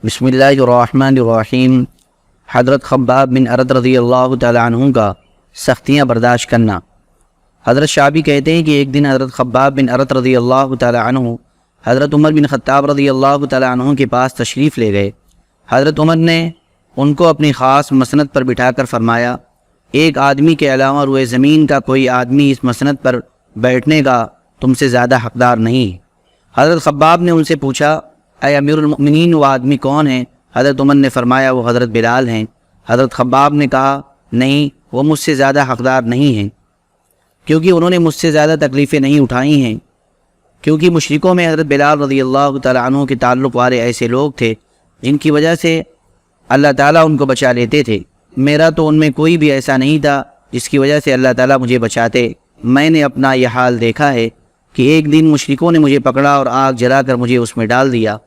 بسم اللہ الرحمن الرحیم۔ حضرت خباب بن ارت رضی اللہ تعالی عنہ کا سختیاں برداشت کرنا۔ حضرت شعبی کہتے ہیں کہ ایک دن حضرت خباب بن ارت رضی اللہ تعالی عنہ حضرت عمر بن خطاب رضی اللہ تعالی عنہ کے پاس تشریف لے گئے۔ حضرت عمر نے ان کو اپنی خاص مسند پر بٹھا کر فرمایا، ایک آدمی کے علاوہ روئے زمین کا کوئی آدمی اس مسند پر بیٹھنے کا تم سے زیادہ حقدار نہیں۔ حضرت خباب نے ان سے پوچھا، اے امیر المؤمنین وہ آدمی کون ہے؟ حضرت عمر نے فرمایا وہ حضرت بلال ہیں۔ حضرت خباب نے کہا، نہیں، وہ مجھ سے زیادہ حقدار نہیں ہیں، کیونکہ انہوں نے مجھ سے زیادہ تکلیفیں نہیں اٹھائی ہیں، کیونکہ مشرکوں میں حضرت بلال رضی اللہ تعالیٰ عنہ کے تعلق والے ایسے لوگ تھے جن کی وجہ سے اللہ تعالیٰ ان کو بچا لیتے تھے۔ میرا تو ان میں کوئی بھی ایسا نہیں تھا جس کی وجہ سے اللہ تعالیٰ مجھے بچاتے۔ میں نے اپنا یہ حال دیکھا ہے کہ ایک دن مشرکوں نے مجھے پکڑا اور آگ جلا کر مجھے اس میں ڈال دیا،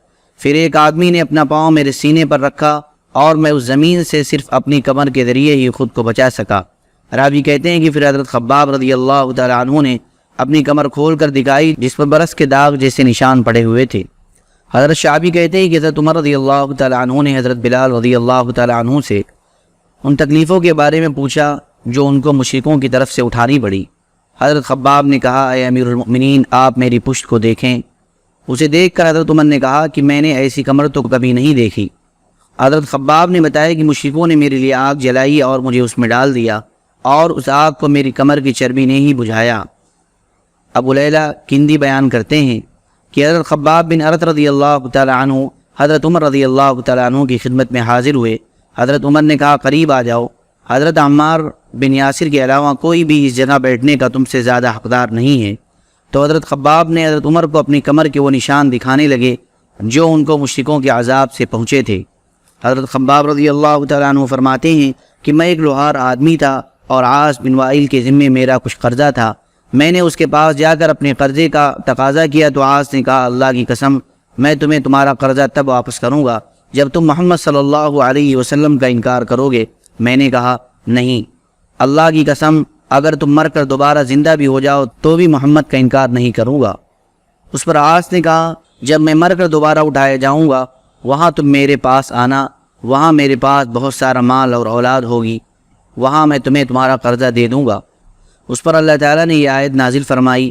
پھر ایک آدمی نے اپنا پاؤں میرے سینے پر رکھا اور میں اس زمین سے صرف اپنی کمر کے ذریعے ہی خود کو بچا سکا۔ راوی کہتے ہیں کہ پھر حضرت خباب رضی اللہ تعالیٰ عنہ نے اپنی کمر کھول کر دکھائی جس پر برس کے داغ جیسے نشان پڑے ہوئے تھے۔ حضرت شعبی کہتے ہیں کہ حضرت عمر رضی اللہ تعالیٰ عنہ نے حضرت بلال رضی اللہ تعالیٰ عنہ سے ان تکلیفوں کے بارے میں پوچھا جو ان کو مشرکوں کی طرف سے اٹھانی پڑی۔ حضرت خباب نے کہا، اے امیر المؤمنین آپ میری پشت کو دیکھیں۔ اسے دیکھ کر حضرت عمر نے کہا کہ میں نے ایسی کمر تو کبھی نہیں دیکھی۔ حضرت خباب نے بتایا کہ مشرکوں نے میرے لیے آگ جلائی اور مجھے اس میں ڈال دیا اور اس آگ کو میری کمر کی چربی نے ہی بجھایا۔ ابو لیلہ کندی بیان کرتے ہیں کہ حضرت خباب بن ارت رضی اللہ تعالیٰ عنہ حضرت عمر رضی اللہ تعالیٰ عنہ کی خدمت میں حاضر ہوئے۔ حضرت عمر نے کہا، قریب آ جاؤ، حضرت عمار بن یاسر کے علاوہ کوئی بھی اس جگہ بیٹھنے کا تم سے زیادہ حقدار نہیں ہے۔ تو حضرت خباب نے حضرت عمر کو اپنی کمر کے وہ نشان دکھانے لگے جو ان کو مشرکوں کے عذاب سے پہنچے تھے۔ حضرت خباب رضی اللہ تعالیٰ عنہ فرماتے ہیں کہ میں ایک لوہار آدمی تھا اور عاص بن وائل کے ذمے میرا کچھ قرضہ تھا۔ میں نے اس کے پاس جا کر اپنے قرضے کا تقاضا کیا تو عاص نے کہا، اللہ کی قسم میں تمہیں تمہارا قرضہ تب واپس کروں گا جب تم محمد صلی اللہ علیہ وسلم کا انکار کرو گے۔ میں نے کہا، نہیں، اللہ کی قسم اگر تم مر کر دوبارہ زندہ بھی ہو جاؤ تو بھی محمد کا انکار نہیں کروں گا۔ اس پر عاص نے کہا، جب میں مر کر دوبارہ اٹھایا جاؤں گا وہاں تم میرے پاس آنا، وہاں میرے پاس بہت سارا مال اور اولاد ہوگی، وہاں میں تمہیں تمہارا قرضہ دے دوں گا۔ اس پر اللہ تعالیٰ نے یہ آیت نازل فرمائی،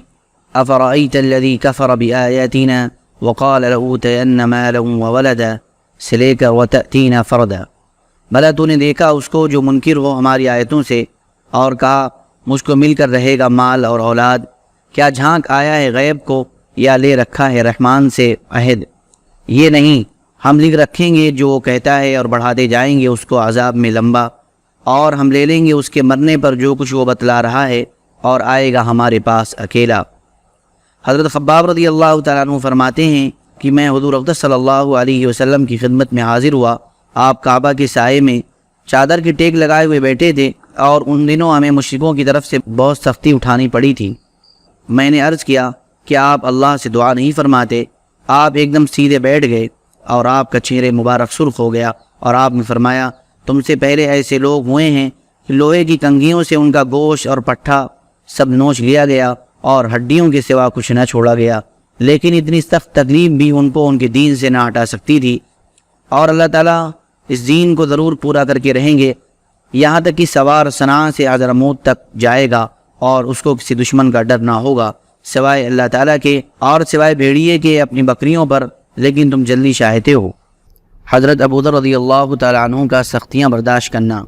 افرأیت الذی کفر بآیاتنا وقال لأوتین مالا وولدا سے لے کر وتأتینا فردا، بھلا تو نے دیکھا اس کو جو منکر ہو ہماری آیتوں سے اور کہا مجھ کو مل کر رہے گا مال اور اولاد؟ کیا جھانک آیا ہے غیب کو یا لے رکھا ہے رحمان سے عہد؟ یہ نہیں، ہم لکھ رکھیں گے جو وہ کہتا ہے اور بڑھاتے جائیں گے اس کو عذاب میں لمبا، اور ہم لے لیں گے اس کے مرنے پر جو کچھ وہ بتلا رہا ہے اور آئے گا ہمارے پاس اکیلا۔ حضرت خباب رضی اللہ تعالیٰ عنہ فرماتے ہیں کہ میں حضور اقدس صلی اللہ علیہ وسلم کی خدمت میں حاضر ہوا۔ آپ کعبہ کے سائے میں چادر کی ٹیک لگائے ہوئے بیٹھے تھے اور ان دنوں ہمیں مشرکوں کی طرف سے بہت سختی اٹھانی پڑی تھی۔ میں نے عرض کیا کہ آپ اللہ سے دعا نہیں فرماتے؟ آپ ایک دم سیدھے بیٹھ گئے اور آپ کا چہرہ مبارک سرخ ہو گیا اور آپ نے فرمایا، تم سے پہلے ایسے لوگ ہوئے ہیں کہ لوہے کی کنگھیوں سے ان کا گوشت اور پٹھا سب نوچ لیا گیا اور ہڈیوں کے سوا کچھ نہ چھوڑا گیا، لیکن اتنی سخت تکلیف بھی ان کو ان کے دین سے نہ ہٹا سکتی تھی، اور اللہ تعالیٰ اس دین کو ضرور پورا کر کے رہیں گے، یہاں تک کہ سوار صنعاء سے حضرموت تک جائے گا اور اس کو کسی دشمن کا ڈر نہ ہوگا سوائے اللہ تعالیٰ کے اور سوائے بھیڑیے کے اپنی بکریوں پر، لیکن تم جلدی چاہتے ہو۔ حضرت ابو ذر رضی اللہ تعالیٰ عنہ کا سختیاں برداشت کرنا۔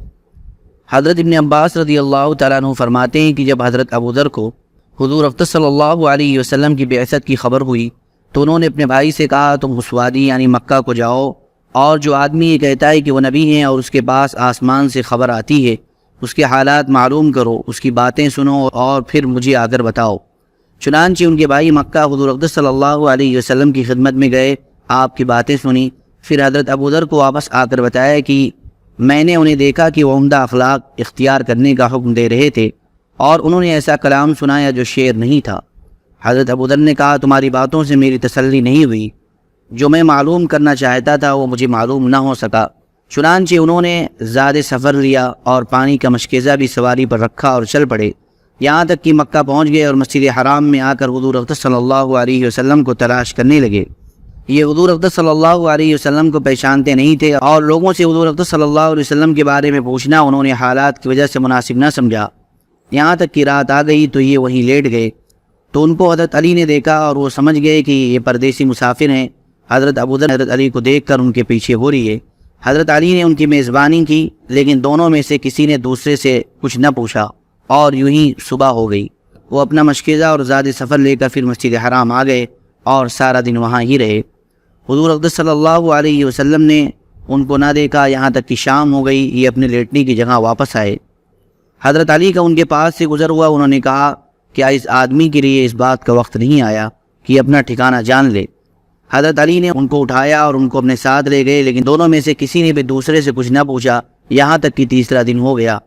حضرت ابن عباس رضی اللہ تعالیٰ عنہ فرماتے ہیں کہ جب حضرت ابو ذر کو حضور اقدس صلی اللہ علیہ وسلم کی بعثت کی خبر ہوئی تو انہوں نے اپنے بھائی سے کہا، تم اس وادی یعنی مکہ کو جاؤ اور جو آدمی یہ کہتا ہے کہ وہ نبی ہیں اور اس کے پاس آسمان سے خبر آتی ہے اس کے حالات معلوم کرو، اس کی باتیں سنو اور پھر مجھے آ کر بتاؤ۔ چنانچہ ان کے بھائی مکہ حضور اقدس صلی اللہ علیہ وسلم کی خدمت میں گئے، آپ کی باتیں سنی، پھر حضرت ابو ذر کو واپس آ کر بتایا کہ میں نے انہیں دیکھا کہ وہ عمدہ اخلاق اختیار کرنے کا حکم دے رہے تھے اور انہوں نے ایسا کلام سنایا جو شعر نہیں تھا۔ حضرت ابو ذر نے کہا، تمہاری باتوں سے میری تسلی نہیں ہوئی، جو میں معلوم کرنا چاہتا تھا وہ مجھے معلوم نہ ہو سکا۔ چنانچہ انہوں نے زاد سفر لیا اور پانی کا مشکیزہ بھی سواری پر رکھا اور چل پڑے، یہاں تک کہ مکہ پہنچ گئے اور مسجد حرام میں آ کر حضور اقدس صلی اللہ علیہ وسلم کو تلاش کرنے لگے۔ یہ حضور اقدس صلی اللہ علیہ وسلم کو پہچانتے نہیں تھے اور لوگوں سے حضور اقدس صلی اللہ علیہ وسلم کے بارے میں پوچھنا انہوں نے حالات کی وجہ سے مناسب نہ سمجھا۔ یہاں تک کہ رات آ گئی تو یہ وہیں لیٹ گئے، تو ان کو حضرت علی نے دیکھا اور وہ سمجھ گئے کہ یہ پردیسی مسافر ہیں۔ حضرت ابوذر حضرت علی کو دیکھ کر ان کے پیچھے ہو رہی ہے۔ حضرت علی نے ان کی میزبانی کی، لیکن دونوں میں سے کسی نے دوسرے سے کچھ نہ پوچھا اور یوں ہی صبح ہو گئی۔ وہ اپنا مشکیزہ اور زاد سفر لے کر پھر مسجد حرام آ گئے اور سارا دن وہاں ہی رہے۔ حضور اقدس صلی اللہ علیہ وسلم نے ان کو نہ دیکھا یہاں تک کہ شام ہو گئی، یہ اپنے لیٹنے کی جگہ واپس آئے۔ حضرت علی کا ان کے پاس سے گزر ہوا، انہوں نے کہا کیا اس آدمی کے لیے اس بات کا وقت نہیں آیا کہ اپنا ٹھکانہ جان لے؟ حضرت علی نے ان کو اٹھایا اور ان کو اپنے ساتھ لے گئے، لیکن دونوں میں سے کسی نے بھی دوسرے سے کچھ نہ پوچھا یہاں تک کہ تیسرا دن ہو گیا۔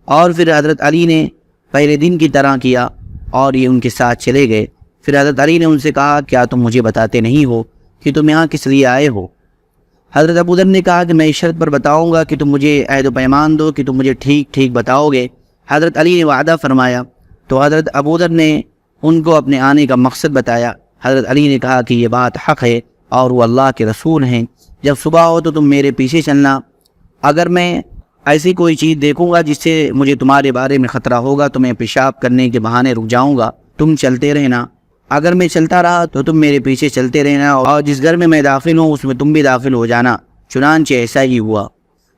اور پھر حضرت علی نے پہلے دن کی طرح کیا اور یہ ان کے ساتھ چلے گئے۔ پھر حضرت علی نے ان سے کہا کیا تم مجھے بتاتے نہیں ہو کہ تم یہاں کس لیے آئے ہو؟ حضرت ابوذر نے کہا کہ میں اس شرط پر بتاؤں گا کہ تم مجھے عہد و پیمان دو کہ تم مجھے ٹھیک ٹھیک بتاؤ گے۔ حضرت علی نے وعدہ فرمایا، تو حضرت ابوذر نے ان کو اپنے آنے کا مقصد بتایا۔ حضرت علی نے کہا کہ یہ بات حق ہے اور وہ اللہ کے رسول ہیں، جب صبح ہو تو تم میرے پیچھے چلنا، اگر میں ایسی کوئی چیز دیکھوں گا جس سے مجھے تمہارے بارے میں خطرہ ہوگا تو میں پیشاب کرنے کے بہانے رک جاؤں گا، تم چلتے رہنا، اگر میں چلتا رہا تو تم میرے پیچھے چلتے رہنا اور جس گھر میں داخل ہوں اس میں تم بھی داخل ہو جانا۔ چنانچہ ایسا ہی ہوا۔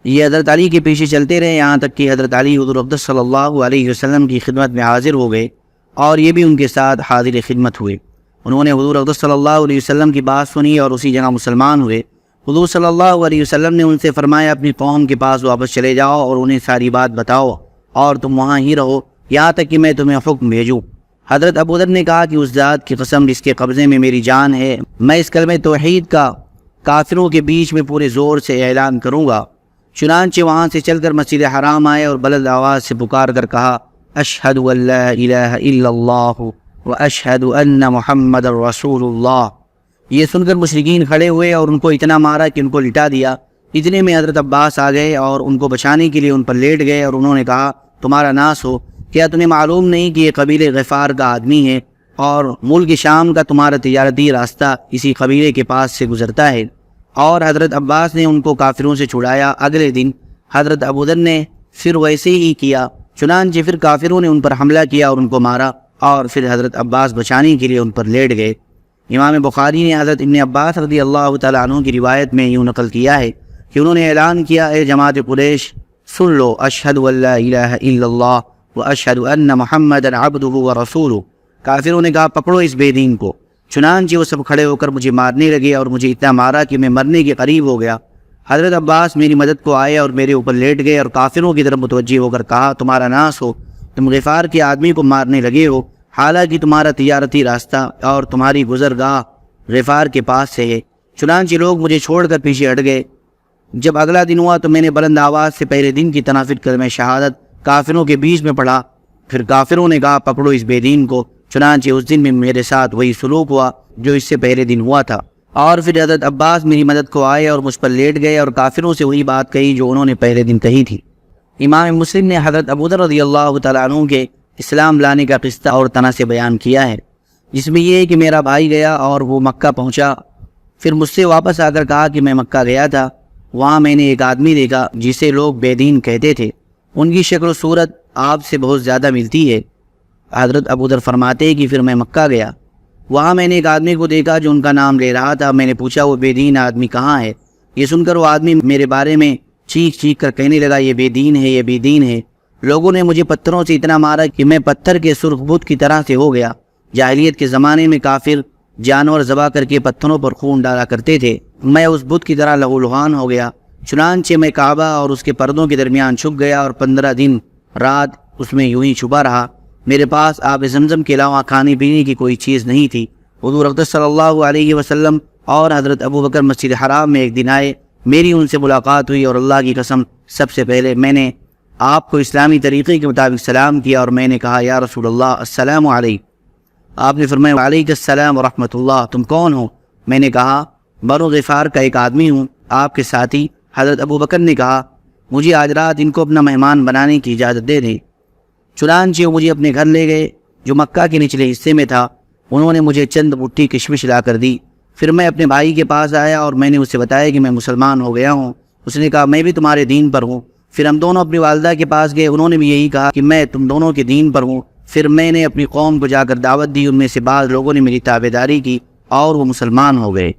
یہ حضرت علی کے پیچھے چلتے رہے یہاں تک کہ حضرت علی حضور اقدس صلی اللہ علیہ وسلم کی خدمت میں حاضر ہو گئے اور یہ بھی ان کے ساتھ حاضر خدمت ہوئے۔ انہوں نے حضور اقدس صلی اللہ علیہ وسلم کی بات سنی اور اسی جگہ مسلمان ہوئے۔ حضور صلی اللہ علیہ وسلم نے ان سے فرمایا اپنی قوم کے پاس واپس چلے جاؤ اور انہیں ساری بات بتاؤ اور تم وہاں ہی رہو یہاں تک کہ میں تمہیں حکم بھیجوں۔ حضرت ابوذر نے کہا کہ اس ذات کی قسم جس کے قبضے میں میری جان ہے، میں اس کلمہ توحید کا کافروں کے بیچ میں پورے زور سے اعلان کروں گا۔ چنانچہ وہاں سے چل کر مسجد حرام آئے اور بلند آواز سے پکار کر کہا اشہد ان لا الہ الا اللہ واشہد ان محمد رسول اللہ۔ یہ سن کر مشرکین کھڑے ہوئے اور ان کو اتنا مارا کہ ان کو لٹا دیا۔ اتنے میں حضرت عباس آ گئے اور ان کو بچانے کے لیے ان پر لیٹ گئے اور انہوں نے کہا تمہارا ناس ہو، کیا تمہیں معلوم نہیں کہ یہ قبیلے غفار کا آدمی ہے اور ملک شام کا تمہارا تجارتی راستہ اسی قبیلے کے پاس سے گزرتا ہے؟ اور حضرت عباس نے ان کو کافروں سے چھڑایا۔ اگلے دن حضرت ابوذر نے پھر ویسے ہی کیا، چنانچہ پھر کافروں نے ان پر حملہ کیا اور ان کو مارا اور پھر حضرت عباس بچانے کے لیے ان پر لیٹ گئے۔ امام بخاری نے حضرت ابن عباس رضی اللہ تعالیٰ عنہ کی روایت میں یوں نقل کیا ہے کہ انہوں نے اعلان کیا اے جماعت قریش سن لو، اشہد ان لا الہ الا اللہ واشہد ان محمدا عبدہ ورسولہ۔ کافروں نے کہا پکڑو اس بے دین کو۔ چنانچہ وہ سب کھڑے ہو کر مجھے مارنے لگے اور مجھے اتنا مارا کہ میں مرنے کے قریب ہو گیا۔ حضرت عباس میری مدد کو آئے اور میرے اوپر لیٹ گئے اور کافروں کی طرف متوجہ ہو کر کہا تمہارا ناس ہو، تم غفار کے آدمی کو مارنے لگے ہو، حالانکہ تمہارا تجارتی راستہ اور تمہاری گزرگاہ غفار کے پاس سے ہے۔ چنانچہ لوگ مجھے چھوڑ کر پیچھے ہٹ گئے۔ جب اگلا دن ہوا تو میں نے بلند آواز سے پہلے دن کی طرح پھر کلمہ شہادت کافروں کے بیچ میں پڑھا۔ پھر کافروں نے کہا پکڑو اس بے دین کو۔ چنانچہ اس دن میں میرے ساتھ وہی سلوک ہوا جو اس سے پہلے دن ہوا تھا۔ اور پھر حضرت عباس میری مدد کو آئے اور مجھ پر لیٹ گئے اور کافروں سے وہی بات کہی جو انہوں نے پہلے دن کہی تھی۔ امام مسلم نے حضرت ابوذر رضی اللہ تعالیٰ عنہ کے اسلام لانے کا قصہ اور طرح سے بیان کیا ہے، جس میں یہ ہے کہ میرا بھائی گیا اور وہ مکہ پہنچا، پھر مجھ سے واپس آ کر کہا کہ میں مکہ گیا تھا، وہاں میں نے ایک آدمی دیکھا جسے لوگ بے دین کہتے تھے، ان کی شکل و صورت آپ سے بہت زیادہ ملتی ہے۔ حضرت ابوذر فرماتے ہیں کہ پھر میں مکہ گیا، وہاں میں نے ایک آدمی کو دیکھا جو ان کا نام لے رہا تھا۔ میں نے پوچھا وہ بے دین آدمی کہاں ہے؟ یہ سن کر وہ آدمی میرے بارے میں چیخ چیخ کر کہنے لگا یہ بے دین ہے، یہ بے دین ہے۔ لوگوں نے مجھے پتھروں سے اتنا مارا کہ میں پتھر کے سرخ بت کی طرح سے ہو گیا۔ جاہلیت کے زمانے میں کافر جانور ذبح کر کے پتھروں پر خون ڈالا کرتے تھے، میں اس بت کی طرح لہو لہان ہو گیا۔ چنانچہ میں کعبہ اور اس کے پردوں کے درمیان چھپ گیا اور 15 دن رات اس میں یوں ہی چھپا رہا۔ میرے پاس آب زمزم کے علاوہ کھانے پینے کی کوئی چیز نہیں تھی۔ حضور اقدس صلی اللہ علیہ وسلم اور حضرت ابوبکر مسجد حرام میں ایک دن آئے، میری ان سے ملاقات ہوئی اور اللہ کی قسم سب سے پہلے میں نے آپ کو اسلامی طریقے کے مطابق سلام کیا اور میں نے کہا یا رسول اللہ السلام علیکم۔ آپ نے فرمایا وعلیکم السلام ورحمۃ اللہ، تم کون ہو؟ میں نے کہا بنو غفار کا ایک آدمی ہوں، آپ کے ساتھی۔ حضرت ابوبکر نے کہا مجھے آج رات ان کو اپنا مہمان بنانے کی اجازت دے دیں۔ چنانچہ وہ مجھے اپنے گھر لے گئے جو مکہ کے نچلے حصے میں تھا۔ انہوں نے مجھے چند مٹھی کشمش لا کر دی، پھر میں اپنے بھائی کے پاس آیا اور میں نے اسے بتایا کہ میں مسلمان ہو گیا ہوں۔ اس نے کہا میں بھی تمہارے دین پر ہوں۔ پھر ہم دونوں اپنی والدہ کے پاس گئے، انہوں نے بھی یہی کہا کہ میں تم دونوں کے دین پر ہوں۔ پھر میں نے اپنی قوم کو جا کر دعوت دی، ان میں سے بعض لوگوں نے میری تابعداری کی اور وہ مسلمان ہو گئے۔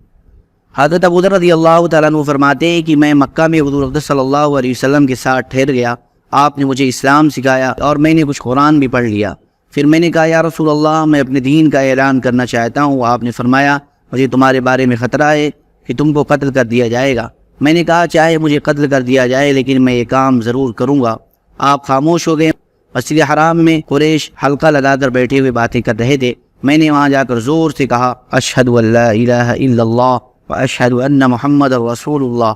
حضرت ابو ذر رضی اللہ تعالیٰ عنہ فرماتے ہیں کہ میں مکہ میں حضور اقدس صلی اللہ علیہ وسلم کے ساتھ ٹھہر گیا، آپ نے مجھے اسلام سکھایا اور میں نے کچھ قرآن بھی پڑھ لیا۔ پھر میں نے کہا یا رسول اللہ میں اپنے دین کا اعلان کرنا چاہتا ہوں۔ آپ نے فرمایا مجھے تمہارے بارے میں خطرہ ہے کہ تم کو قتل کر دیا جائے گا۔ میں نے کہا چاہے مجھے قتل کر دیا جائے لیکن میں یہ کام ضرور کروں گا۔ آپ خاموش ہو گئے۔ مسجد حرام میں قریش حلقہ لگا کر بیٹھے ہوئے باتیں کر رہے تھے۔ میں نے وہاں جا کر زور سے کہا اشہد ان لا الہ الا اللہ واشہد ان محمد رسول اللہ۔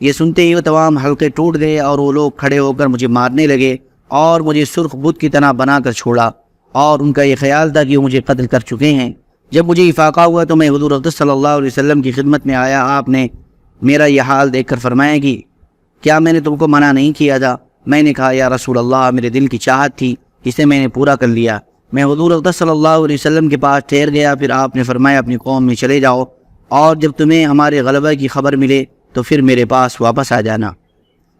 یہ سنتے ہی وہ تمام حلقے ٹوٹ گئے اور وہ لوگ کھڑے ہو کر مجھے مارنے لگے اور مجھے سرخ بت کی طرح بنا کر چھوڑا، اور ان کا یہ خیال تھا کہ وہ مجھے قتل کر چکے ہیں۔ جب مجھے افاقہ ہوا تو میں حضور اقدس صلی اللہ علیہ وسلم کی خدمت میں آیا۔ آپ نے میرا یہ حال دیکھ کر فرمایا کہ کیا میں نے تم کو منع نہیں کیا تھا؟ میں نے کہا یا رسول اللہ میرے دل کی چاہت تھی، اسے میں نے پورا کر لیا۔ میں حضور اقدس صلی اللہ علیہ وسلم کے پاس ٹھہر گیا۔ پھر آپ نے فرمایا اپنی قوم میں چلے جاؤ اور جب تمہیں ہمارے غلبہ کی خبر ملے تو پھر میرے پاس واپس آ جانا۔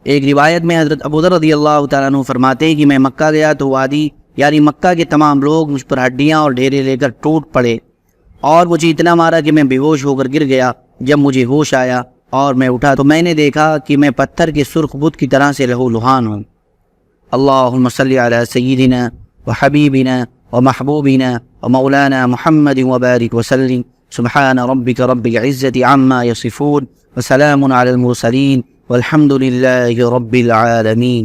ایک روایت میں حضرت ابو ذر رضی اللہ تعالیٰ عنہ فرماتے ہیں کہ میں مکہ گیا تو وادی یعنی مکہ کے تمام لوگ مجھ پر ہڈیاں اور ڈھیرے لے کر ٹوٹ پڑے اور مجھے اتنا مارا کہ میں بے ہوش ہو کر گر گیا۔ جب مجھے ہوش آیا اور میں اٹھا تو میں نے دیکھا کہ میں پتھر کے سرخ بت کی طرح سے لہو لہان ہوں۔ اللہم صلی علی سیدنا وحبیبنا ومحبوبنا ومولانا محمد وبارک وسلم۔ سبحان ربک رب العزت عما یصفون وسلام علی المرسلین والحمد للہ رب العالمین۔